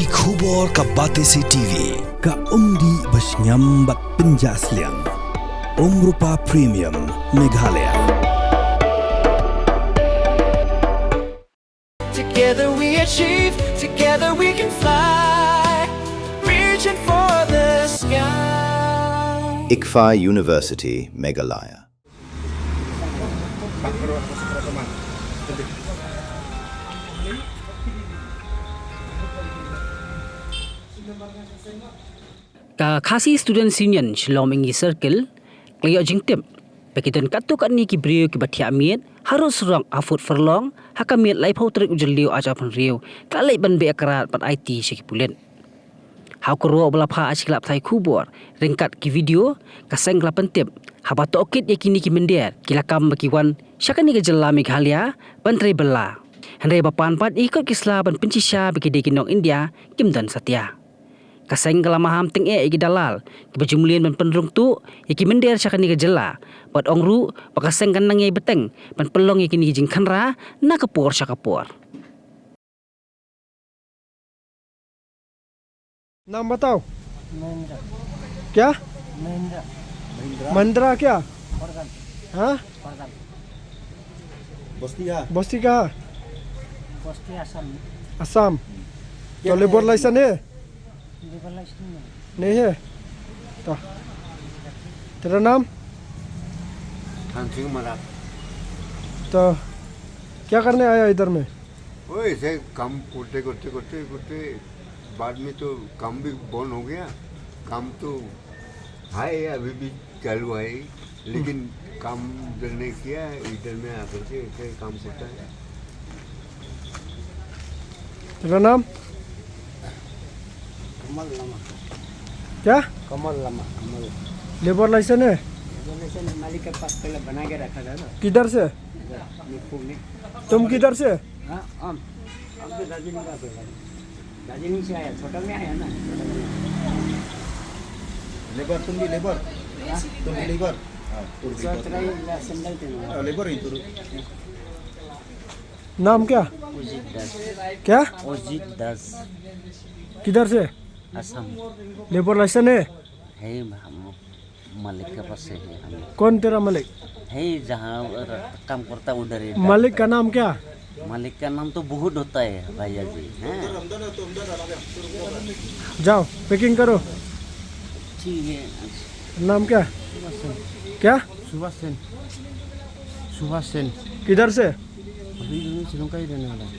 Ki khubor ka Batesi TV. Ka umdi basnyambak penjaslian. Rupa Premium Meghalaya. Together we achieve, together we can fly, reaching for the sky. ICFA University, Meghalaya. Khasi Students Union Shalom Ingi Circle Klayo jingtip Pakitan katuk ni ki brio ki batia miet harus rong afut ferlong hakamiet lai pau trek ujeliu ajapan riu kalai ban be akrat pat IT syaki pulen hau kro belapha achiklap thai khubor ringkat ki video kaseng klapan tip haba tokit yakini ki mender kilakam bakiwan syakani ke jela Meghalaya bantre bela handai bapan pat ikut kisla ban pencisha bagi dekinong India Kimdan Satya kaseng kala maham teng iki dalal ki bajumlien ban penrung tu iki mender syakani ke jela pat ongru pakaseng kan nangai beteng ban pelong iki ni jing khanra na kapur syakapur. नाम बताओ क्या महिंद्रा क्या हाँ बस्ती कहाँ असम तो labour licence है नहीं है तो तेरा नाम तो क्या करने आया इधर में वो ऐसे काम करते बाद में तो काम भी बंद हो गया काम तो है अभी भी चालू है लेकिन काम इधर नहीं किया इधर में आकर के ऐसे काम करता है तेरा नाम कमल लामा क्या कमल लामा कमल लेबर लाइसेंस है मालिक के पास पहले बना के रखा था ना किधर से तुम किधर से हाँ हम तो दार्जिलिंग का दार्जिलिंग से आया छोटा में आया ना लेबर तुम भी लेबर सैंडल पे लेबर ही नाम क्या क्या ओजित दास किधर से असम लेबर लाइसेंस है मालिक के पास से है हम कौन तेरा मालिक है जहाँ काम करता उधर है मालिक का नाम क्या मालिक का नाम तो बहुत होता है भैया जी हैं जाओ पैकिंग करो ठीक है नाम क्या क्या सुभाष सेन किधर से अभी श्रीलंका ही रहने वाला है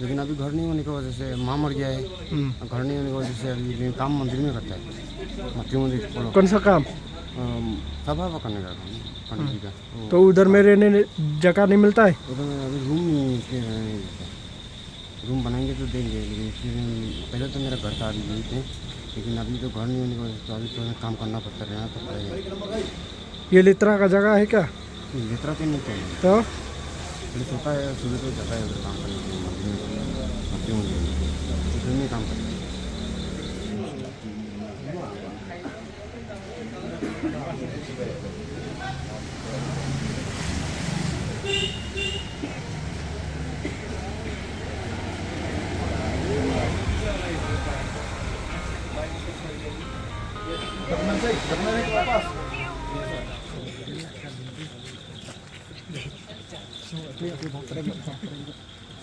लेकिन अभी घर नहीं होने की वजह से माँ मर गया है घर नहीं होने की वजह से अभी काम मंदिर में करता है मंदिर कौन सा काम सभा करने का काम पंडित जी का तो उधर में रहने जगह नहीं मिलता है उधर में अभी रूम नहीं इसलिए रहने नहीं देता रूम बनाएंगे तो देंगे लेकिन पहले तो मेरा घर था अभी यहीं पे लेकिन अभी तो घर नहीं होने की वजह से तो अभी तो काम करना पड़ता रहना तो पड़ेगा ये लित्रा का जगह है क्या लेतरा तो नहीं चाहिए तो पहले छोटा है सुबह तो जाता है उधर काम करने के लिए मंदिर में काम करता है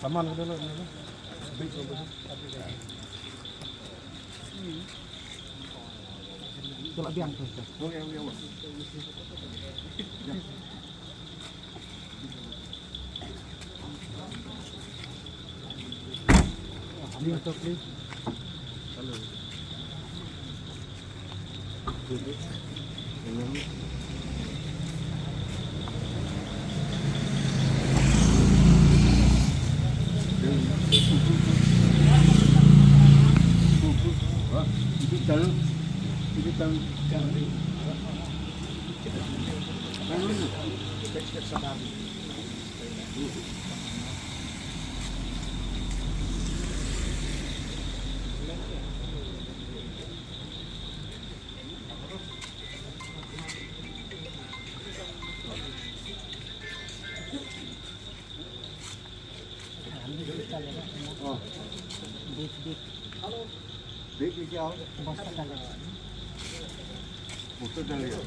सामान देख देख लीजिए आओ बस्ता डालिए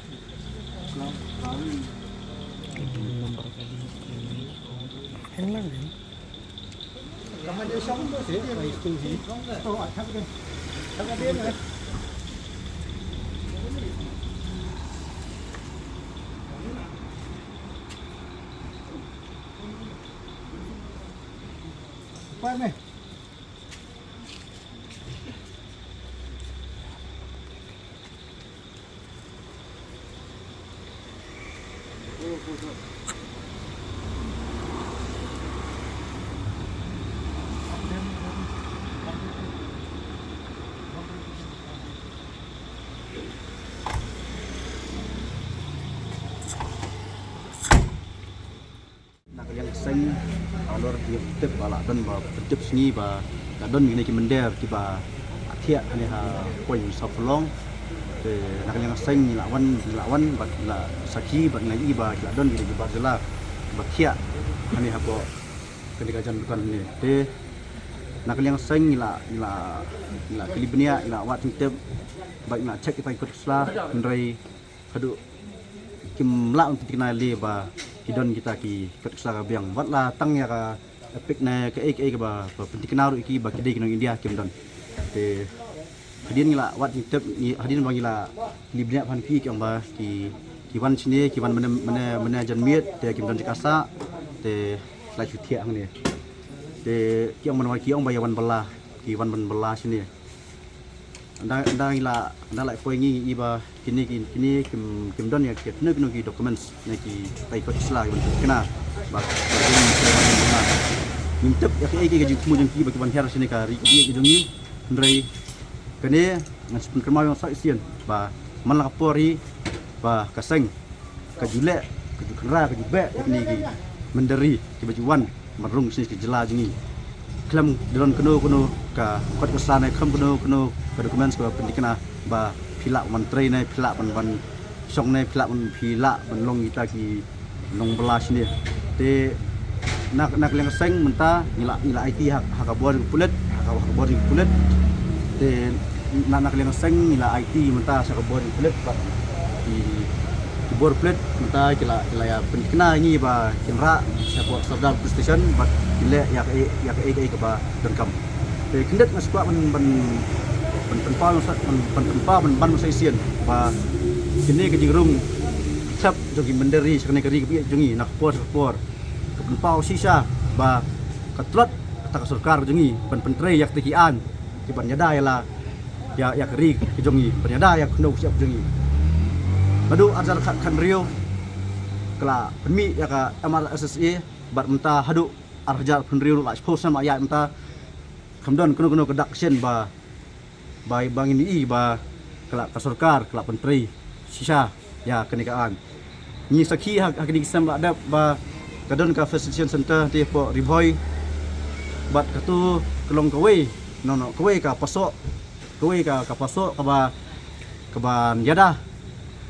Kamar dia song tu sih, dia itu sih. Oh, tak ada. Tak ada dia. Apa ni? Nak yang seng alor dia tep bala don ba tep sini ba ka don ni ki mender ki ba athia ni ha point soflong te nak yang seng ni lawan ba la saki ba ngai ba la don ni ba jela ba thia ani ha ko kani kajan bukan ni te nak yang seng ni la kilibnia ila wat tep ba ila check ipai ko sla ndrai hadu kim la untuk kenali ba kidon kita ki keksara biang watla tang ya ka epic na ke ek ba pentikenaru iki ba kidai kinong India kim don te hadin ngila wat tip ni hadin bang ngila libnya phan ki kyang ba ki wan sini ki wan mana janmiet te kim don dikasa te la chutia ang ni te kyang man wa ki ong ba yawan bala ki wan ban bala sini anda ngila la poingi iba kini kim don ya ket nuk ki documents na ki tai ko isla kena ba mintep ya ke ji kumu jeng ki ba ki ban her sini ka ri ki jongi ndrai kene ngas pun kemau yang sa isian ba man la kapori ba kaseng ka jule ka jukra ka jube ni ki menderi ki bajuan marung sini ki jela jengi klam dalam keno ka kot kesana klam keno ka dokumen ko pendikna ba pila menteri nai pila ban song nai pila ban pila ban long kita ki long belas ni te nak leng seng menta ngila IT hak kabor pulet te nak leng seng ngila IT menta sa kabor pulet ba di bor pulet menta kila ya pendikna ni ba kinra sabda station ba kile ya ke ba dan kam te kindet masuk ban ban sa isian ba kini ke jingrung sap jogi menderi sekene keri ke jongi nak por ke penpau sisa ba katrot kata surkar jongi ban pentre yak tikian ki ban nyada ya keri ke jongi ban nyada ya kno siap jongi madu azal kan rio kala penmi ya ka amal SSE bat menta hadu arjar penrio la expose sama ya menta kamdon kno kedak sen ba bai bang ini ba kala kasurkar kala pentri sisa ya kenikaan ni saki hak ni kisam ada ba kadon ka facilitation center ti po riboy bat katu kelong kawe no kawe ka pasok ka ba yada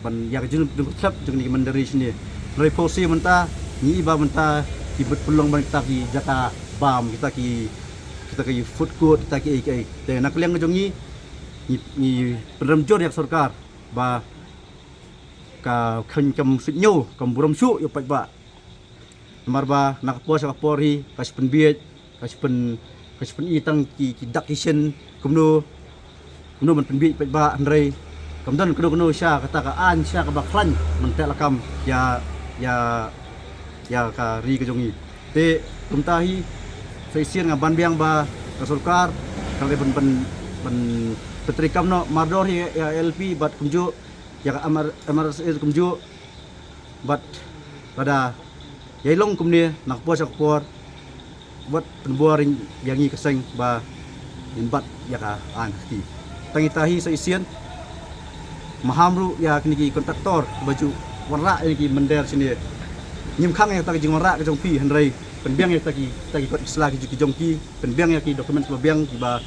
ban ya jun klub jung ni menderi sini reposi menta ni ba menta kibet pelong ban kita ki jata bam kita ki food court kita ki te nak liang jongi ni penremjor yak sarkar ba ka khan kam sinyo kam buram su yo pat ba nomor ba nak pos ka pori kas penbiet kas pen itang ki dak kisen kumno man penbiet pat ba andrei kamdan kuno sya kata ka an sya ka baklan mentek lakam ya ka ri ka jongi te tumtahi saisian ngaban biang ba ka sarkar ka ben Petrikam no mardor ya LP bat kumju ya amar kumju bat pada yailong kumni nak pos akpor buat penbuaring biangi keseng ba inbat ya ka an ti tangitahi sa isian mahamru ya kini kontraktor baju warna ini mender sini nyimkhang ya ta jing warna ke jongpi handrai penbiang ya ta ki kot isla ki jongki penbiang ya ki dokumen penbiang ba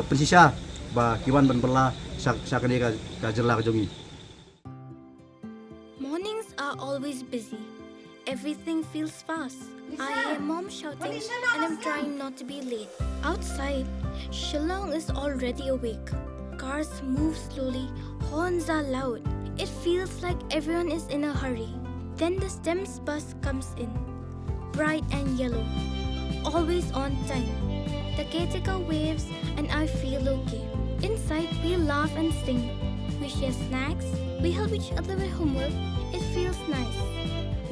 pensisa ba kiwan ban berla sakane ka jerla ka jongi. Mornings are always busy. Everything feels fast. I hear mom shouting and I'm trying not to be late. Outside, Shillong is already awake. Cars move slowly, horns are loud. It feels like everyone is in a hurry. Then the STEMS bus comes in, bright and yellow, always on time. The caretaker waves and I feel okay. Inside, we laugh and sing. We share snacks, we help each other with homework. It feels nice.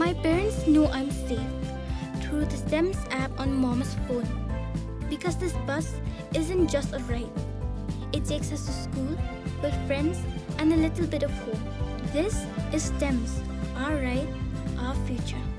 My parents know I'm safe through the STEMS app on mom's phone. Because this bus isn't just a ride. It takes us to school with friends and a little bit of hope. This is STEMS, our ride, our future.